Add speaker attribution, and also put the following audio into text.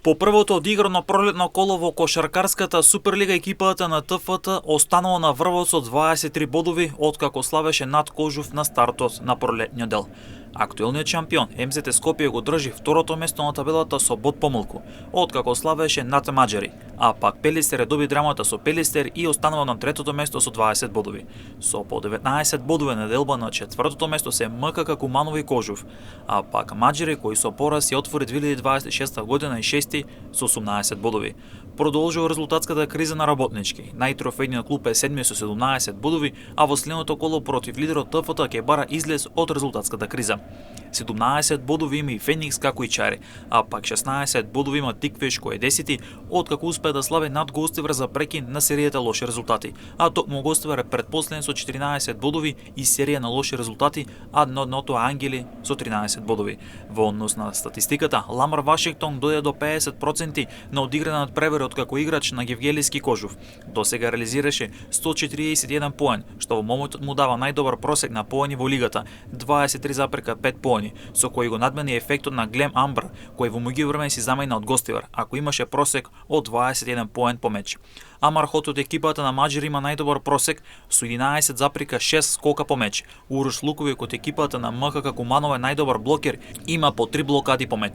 Speaker 1: По првото одиграно пролетно коло во кошаркарската Суперлига екипата на ТФТ останала на врвот со 23 бодови откако славеше над Кожув на стартот на пролетниот дел. Актуелниот шампион МЗТ Скопје го држи второто место на табелата со бод помалку, откако славеше над маđари, а пак Пелистер доби драмата со Пелистер и останува на третото место со 20 бодови. Со по 19 бодови на делба на четвртото место се МКК Куманово и Кожув, а пак маđари кои со пораз ја отвори 2026 година и шести со 18 бодови. Продолжува резултатската криза на Работнички. Најтрофејниот клуб е седми со 17 бодови, а во следното коло против лидерот ТФТ ќе бара излез од резултатската криза. 17 бодови има и Феникс како и Чари, а пак 16 бодови има Тиквиш кој е 10, откако успее да слави над Гостивар за прекин на серијата лоши резултати, а токму Гостивар е предпоследен со 14 бодови и серија на лоши резултати, а дното Ангели со 13 бодови. Во однос на статистиката, Ламар Вашингтон дојде до 50% на одиграна надпревар како играч на Гевгелиски Кожув. Досега реализираше 141 поен, што во моментот му дава најдобар просек на поени во лигата, 23,5 поени, со кој го надмени ефектот на Глем Амбр, кој во меѓувреме си замена од Гостивар, ако имаше просек од 21 поен по меч. Амархот од екипата на маđари има најдобар просек со 11,6 скока по меч. Урош Луковиќ од екипата на МКК Куманово е најдобар блокер, има по 3 блокади по меч.